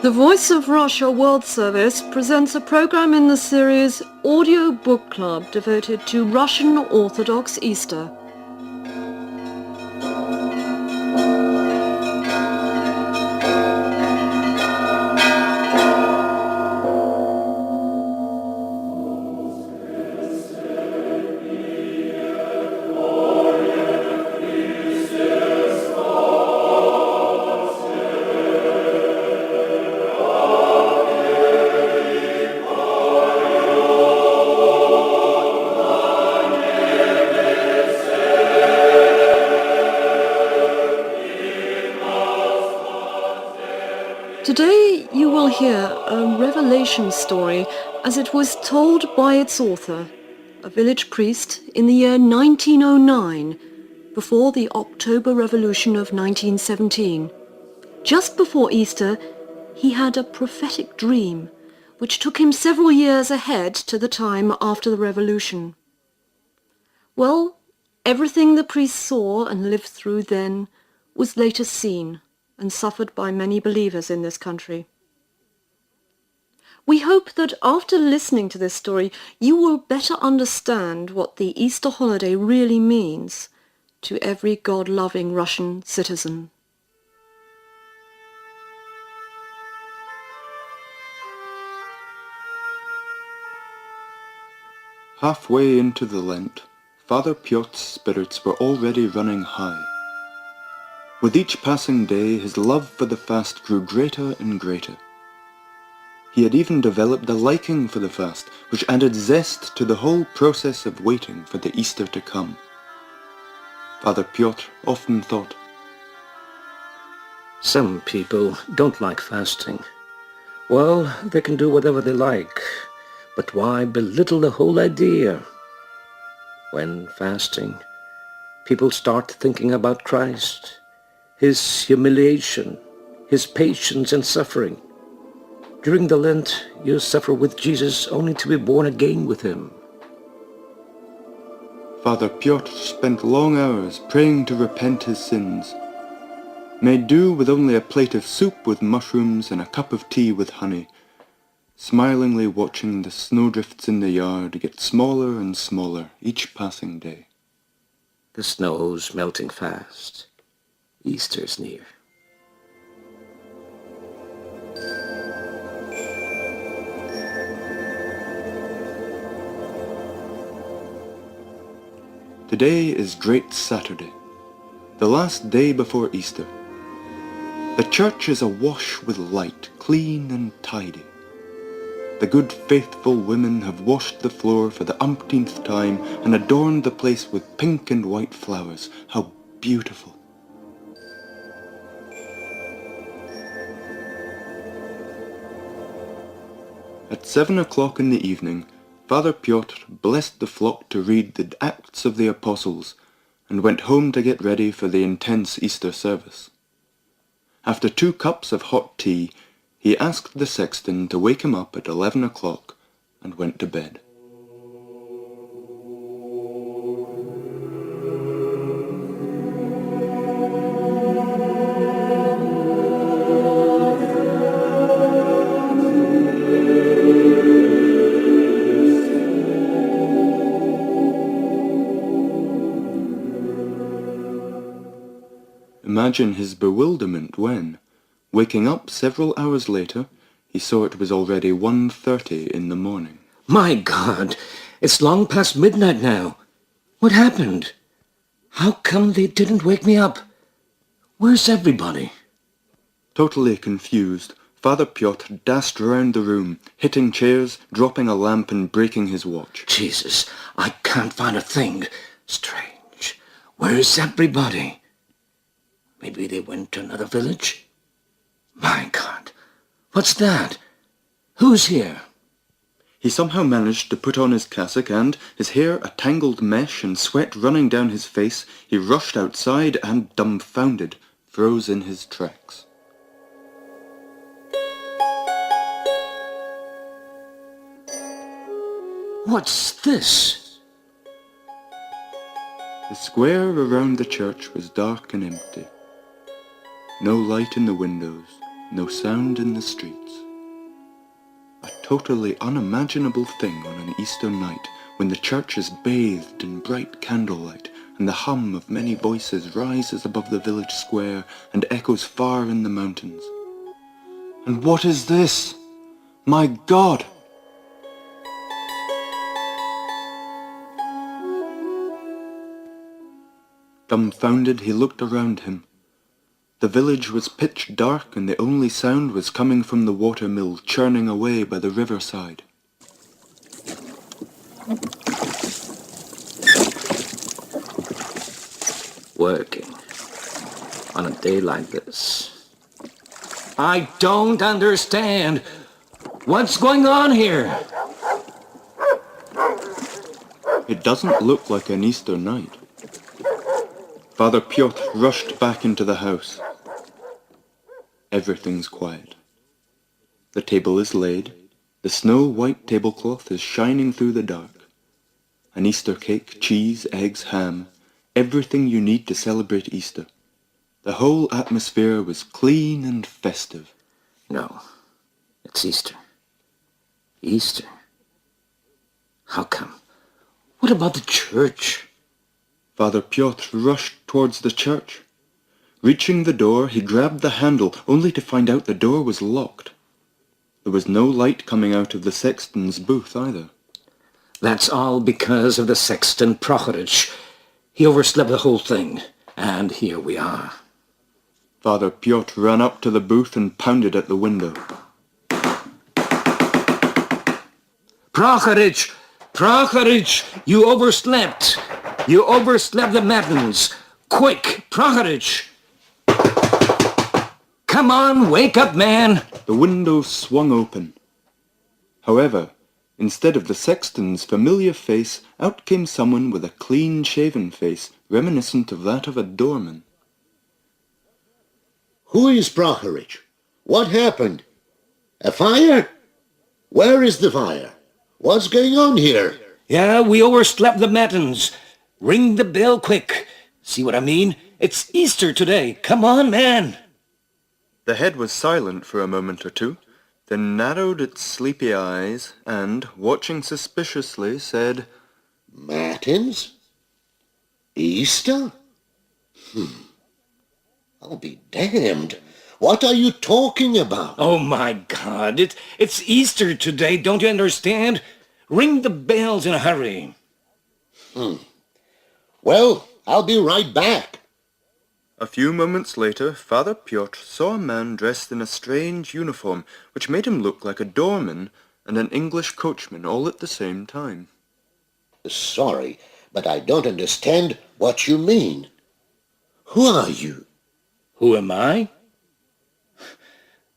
The Voice of Russia World Service presents a program in the series Audio Book Club devoted to Russian Orthodox Easter. Today you will hear a revelation story as it was told by its author, a village priest in the year 1909, before the October Revolution of 1917. Just before Easter, he had a prophetic dream, which took him several years ahead to the time after the revolution. Well, everything the priest saw and lived through then was later seen and suffered by many believers in this country. We hope that after listening to this story, you will better understand what the Easter holiday really means to every God-loving Russian citizen. Halfway into the Lent, Father Pyotr's spirits were already running high. With each passing day, his love for the fast grew greater and greater. He had even developed a liking for the fast, which added zest to the whole process of waiting for the Easter to come. Father Pyotr often thought, "Some people don't like fasting. Well, they can do whatever they like, but why belittle the whole idea? When fasting, people start thinking about Christ, his humiliation, his patience and suffering. During the Lent, you suffer with Jesus only to be born again with him." Father Pyotr spent long hours praying to repent his sins, made do with only a plate of soup with mushrooms and a cup of tea with honey, smilingly watching the snowdrifts in the yard get smaller and smaller each passing day. The snow's melting fast. Easter's near. Today is Great Saturday, the last day before Easter. The church is awash with light, clean and tidy. The good faithful women have washed the floor for the umpteenth time and adorned the place with pink and white flowers. How beautiful! At 7 o'clock in the evening, Father Pyotr blessed the flock to read the Acts of the Apostles and went home to get ready for the intense Easter service. After 2 cups of hot tea, he asked the sexton to wake him up at 11 o'clock and went to bed. Imagine his bewilderment when, waking up several hours later, he saw it was already 1:30 in the morning. My God, it's long past midnight now. What happened? How come they didn't wake me up? Where's everybody? Totally confused, Father Pyotr dashed around the room, hitting chairs, dropping a lamp and breaking his watch. Jesus, I can't find a thing. Strange. Where's everybody? Maybe they went to another village? My God, what's that? Who's here? He somehow managed to put on his cassock and, his hair a tangled mesh and sweat running down his face, he rushed outside and, dumbfounded, froze in his tracks. What's this? The square around the church was dark and empty. No light in the windows, no sound in the streets. A totally unimaginable thing on an Easter night when the church is bathed in bright candlelight and the hum of many voices rises above the village square and echoes far in the mountains. And what is this? My God! Dumbfounded, he looked around him. The village was pitch dark and the only sound was coming from the watermill churning away by the riverside. Working on a day like this. I don't understand. What's going on here? It doesn't look like an Easter night. Father Piotr rushed back into the house. Everything's quiet. The table is laid. The snow-white tablecloth is shining through the dark. An Easter cake, cheese, eggs, ham, everything you need to celebrate Easter. The whole atmosphere was clean and festive. No, it's Easter. Easter? How come? What about the church? Father Piotr rushed towards the church. Reaching the door, he grabbed the handle, only to find out the door was locked. There was no light coming out of the sexton's booth either. That's all because of the sexton Prochorich. He overslept the whole thing, and here we are. Father Piotr ran up to the booth and pounded at the window. Prochorich! Prochorich! You overslept! You overslept the matins! Quick, Prochorich! Come on, wake up, man! The window swung open. However, instead of the sexton's familiar face, out came someone with a clean-shaven face, reminiscent of that of a doorman. Who is Prochorich? What happened? A fire? Where is the fire? What's going on here? Yeah, we overslept the matins. Ring the bell quick. See what I mean? It's Easter today. Come on, man. The head was silent for a moment or two, then narrowed its sleepy eyes and, watching suspiciously, said, Matins? Easter? I'll be damned. What are you talking about? Oh, my God. It's Easter today. Don't you understand? Ring the bells in a hurry. Well, I'll be right back. A few moments later, Father Piotr saw a man dressed in a strange uniform which made him look like a doorman and an English coachman all at the same time. Sorry, but I don't understand what you mean. Who are you? Who am I?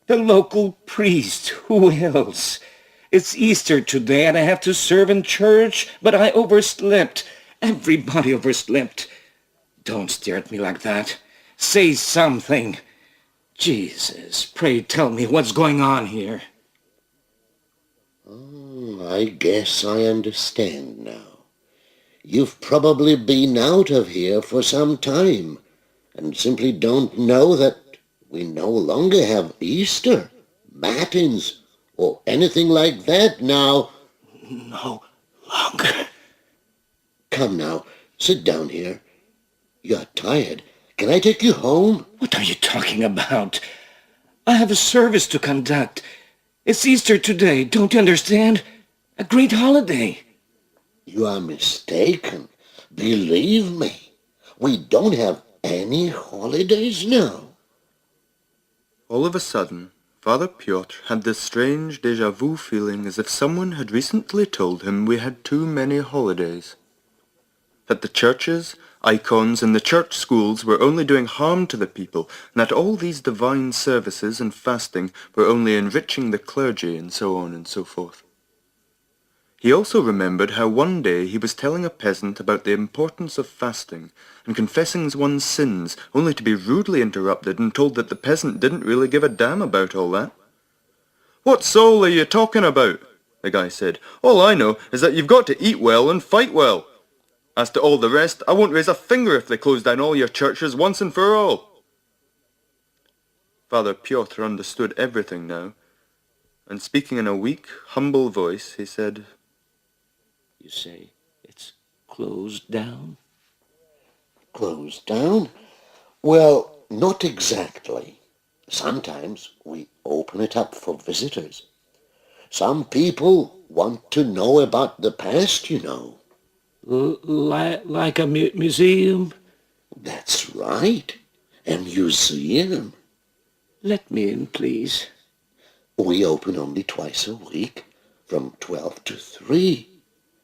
The local priest. Who else? It's Easter today and I have to serve in church, but I overslept. Everybody overslept. Don't stare at me like that. Say something. Jesus, pray tell me what's going on here. I guess I understand now. You've probably been out of here for some time and simply don't know that we no longer have Easter, matins, or anything like that now. No longer. Come now, sit down here. You're tired. Can I take you home? What are you talking about? I have a service to conduct. It's Easter today, don't you understand? A great holiday. You are mistaken. Believe me, we don't have any holidays now. All of a sudden, Father Piotr had this strange déjà vu feeling as if someone had recently told him we had too many holidays. That the churches, icons, and the church schools were only doing harm to the people, and that all these divine services and fasting were only enriching the clergy, and so on and so forth. He also remembered how one day he was telling a peasant about the importance of fasting and confessing one's sins, only to be rudely interrupted and told that the peasant didn't really give a damn about all that. "What soul are you talking about?" the guy said. "All I know is that you've got to eat well and fight well. As to all the rest, I won't raise a finger if they close down all your churches once and for all." Father Pyotr understood everything now, and speaking in a weak, humble voice, he said, You say it's closed down? Closed down? Well, not exactly. Sometimes we open it up for visitors. Some people want to know about the past, you know. Like a museum? That's right. A museum. Let me in, please. We open only twice a week, from 12 to 3.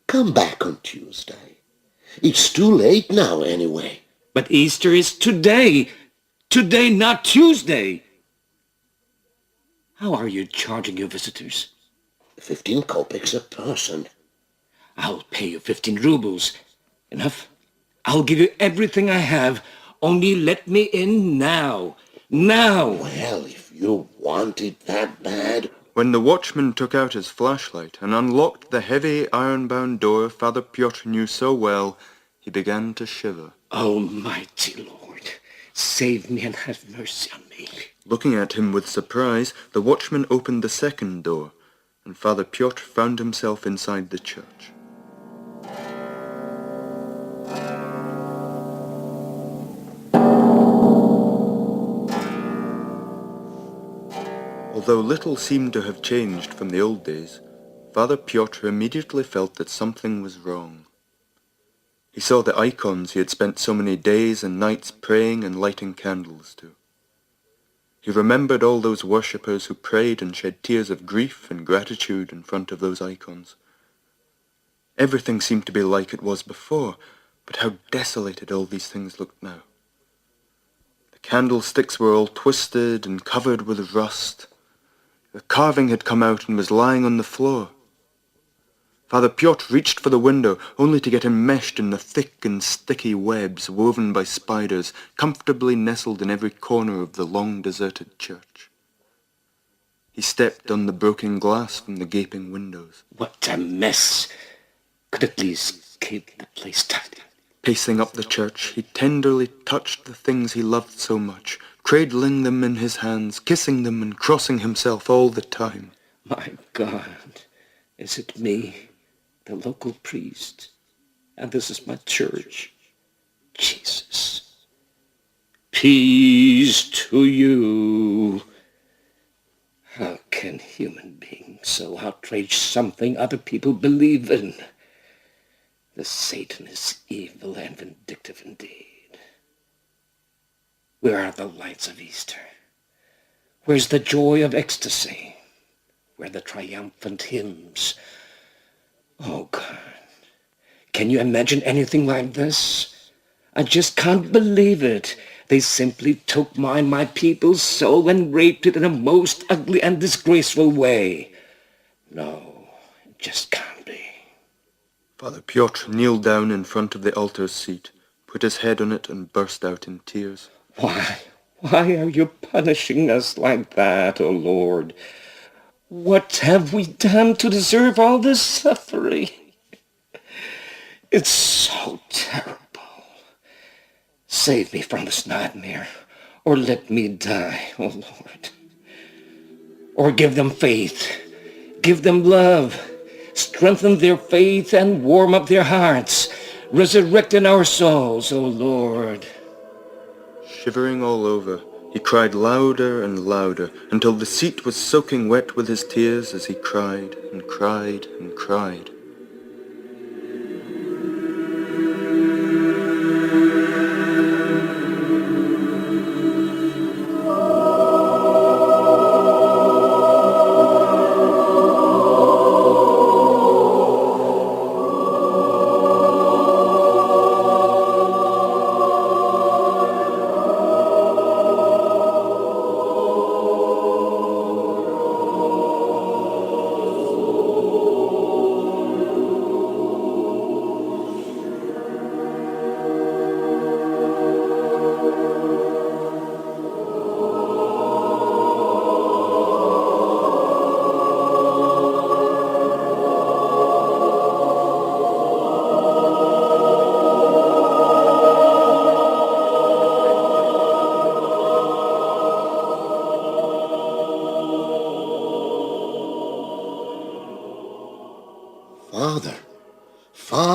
Come back on Tuesday. It's too late now, anyway. But Easter is today. Today, not Tuesday. How are you charging your visitors? 15 kopecks a person. I'll pay you 15 rubles. Enough? I'll give you everything I have. Only let me in now. Now! Well, if you want it that bad... When the watchman took out his flashlight and unlocked the heavy iron-bound door Father Pyotr knew so well, he began to shiver. Almighty Lord, save me and have mercy on me. Looking at him with surprise, the watchman opened the second door, and Father Pyotr found himself inside the church. Although little seemed to have changed from the old days, Father Pyotr immediately felt that something was wrong. He saw the icons he had spent so many days and nights praying and lighting candles to. He remembered all those worshippers who prayed and shed tears of grief and gratitude in front of those icons. Everything seemed to be like it was before, but how desolated all these things looked now. The candlesticks were all twisted and covered with rust. The carving had come out and was lying on the floor. Father Pyotr reached for the window, only to get enmeshed in the thick and sticky webs woven by spiders, comfortably nestled in every corner of the long deserted church. He stepped on the broken glass from the gaping windows. What a mess! Could at least keep the place tidy. Pacing up the church, he tenderly touched the things he loved so much, cradling them in his hands, kissing them and crossing himself all the time. My God, is it me, the local priest? And this is my church. Jesus. Peace to you. How can human beings so outrage something other people believe in? The Satan is evil and vindictive indeed. Where are the lights of Easter? Where's the joy of ecstasy? Where are the triumphant hymns? Oh, God. Can you imagine anything like this? I just can't believe it. They simply took my people's soul and raped it in a most ugly and disgraceful way. No, it just can't be. Father Pyotr kneeled down in front of the altar's seat, put his head on it and burst out in tears. Why are you punishing us like that, O Lord? What have we done to deserve all this suffering? It's so terrible. Save me from this nightmare, or let me die, O Lord. Or give them faith, give them love, strengthen their faith and warm up their hearts, resurrect in our souls, O Lord. Shivering all over, he cried louder and louder until the seat was soaking wet with his tears as he cried and cried and cried.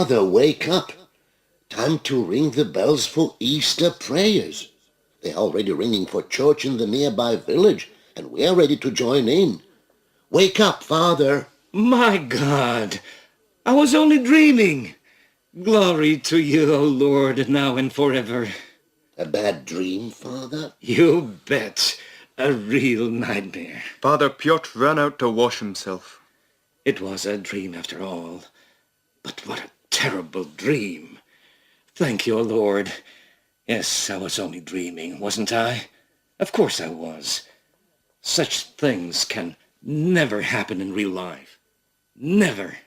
Father, wake up. Time to ring the bells for Easter prayers. They're already ringing for church in the nearby village, and we're ready to join in. Wake up, Father. My God! I was only dreaming. Glory to you, O Lord, now and forever. A bad dream, Father? You bet. A real nightmare. Father Pyotr ran out to wash himself. It was a dream after all. But what a terrible dream. Thank you, O Lord. Yes, I was only dreaming, wasn't I? Of course I was. Such things can never happen in real life. Never.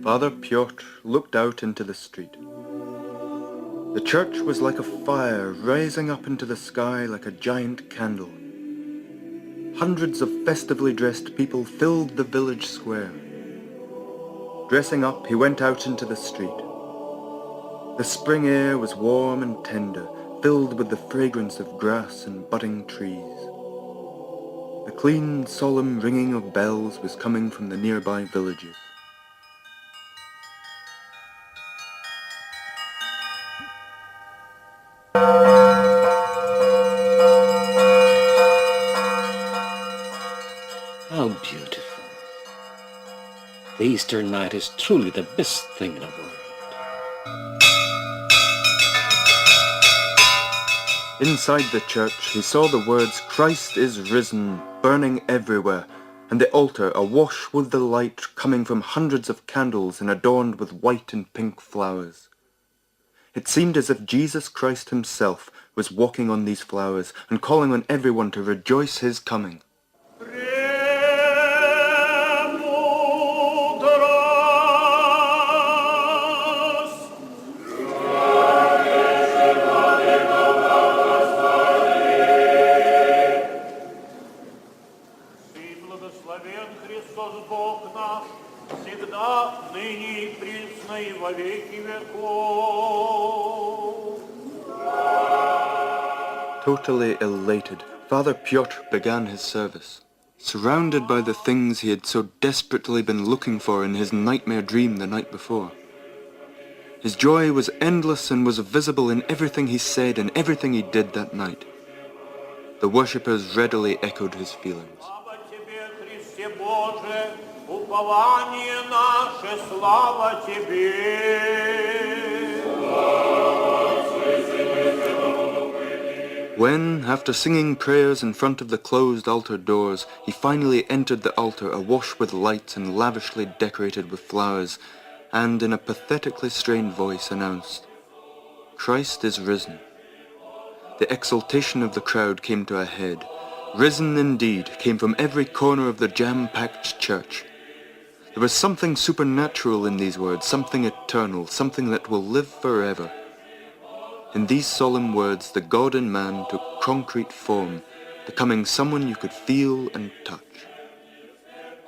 Father Pyotr looked out into the street. The church was like a fire rising up into the sky like a giant candle. Hundreds of festively dressed people filled the village square. Dressing up, he went out into the street. The spring air was warm and tender, filled with the fragrance of grass and budding trees. The clean, solemn ringing of bells was coming from the nearby villages. How beautiful. The Easter night is truly the best thing in the world. Inside the church, he saw the words, "Christ is risen," burning everywhere, and the altar awash with the light coming from hundreds of candles and adorned with white and pink flowers. It seemed as if Jesus Christ himself was walking on these flowers and calling on everyone to rejoice his coming. Благословен Христос Бог наш, всегда, ныне и присно и во веки веков. Totally elated, Father Pyotr began his service. Surrounded by the things he had so desperately been looking for in his nightmare dream the night before. His joy was endless and was visible in everything he said and everything he did that night. The worshippers readily echoed his feelings. Слава Тебе, Христе Боже, упование наше, слава Тебе. When, after singing prayers in front of the closed altar doors, he finally entered the altar awash with lights and lavishly decorated with flowers, and in a pathetically strained voice announced, "Christ is risen." The exultation of the crowd came to a head. Risen indeed came from every corner of the jam-packed church. There was something supernatural in these words, something eternal, something that will live forever. In these solemn words, the God in man took concrete form, becoming someone you could feel and touch.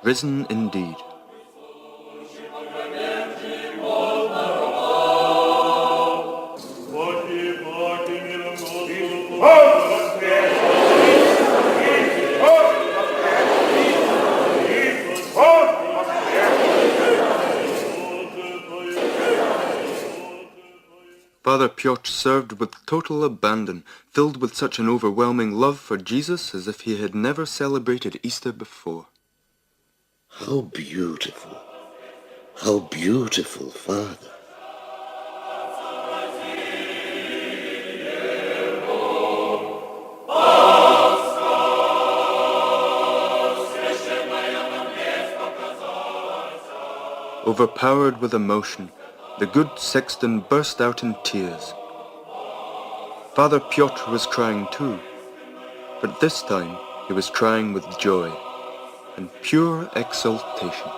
Risen indeed. Father Pyotr served with total abandon, filled with such an overwhelming love for Jesus as if he had never celebrated Easter before. How beautiful. How beautiful, Father. Overpowered with emotion, the good sexton burst out in tears. Father Pyotr was crying too, but this time he was crying with joy and pure exultation.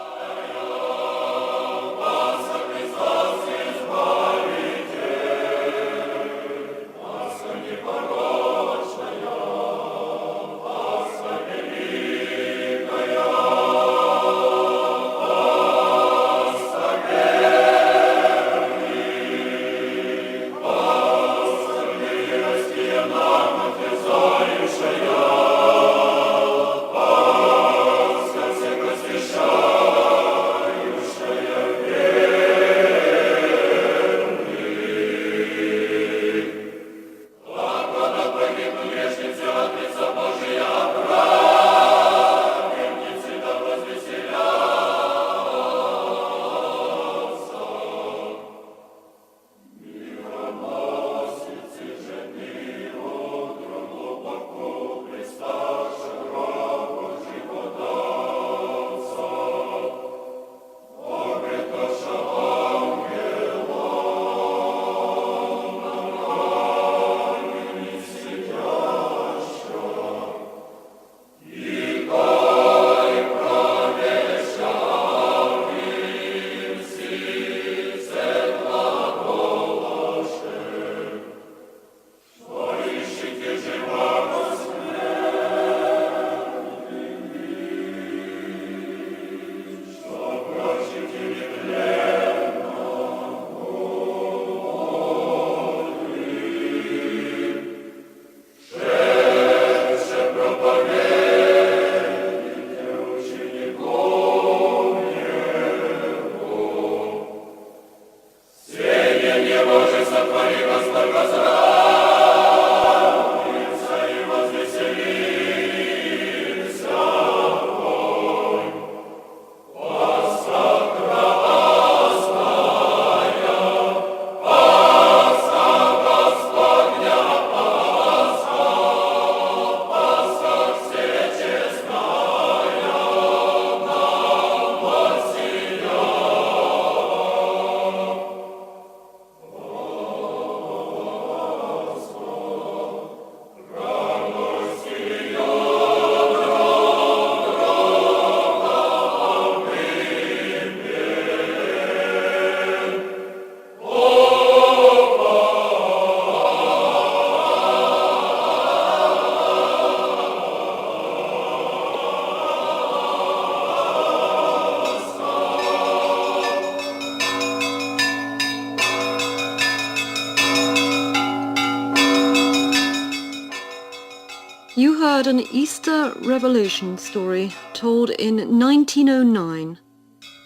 You heard an Easter revelation story told in 1909,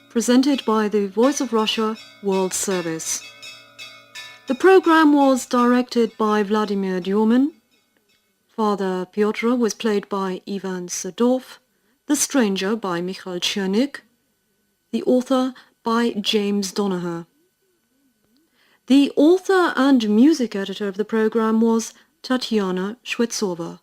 presented by the Voice of Russia World Service. The program was directed by Vladimir Dyomin. Father Pyotr was played by Ivan Sadov, The Stranger by Mikhail Chernik, the author by James Donaher. The author and music editor of the program was Tatiana Shvetsova.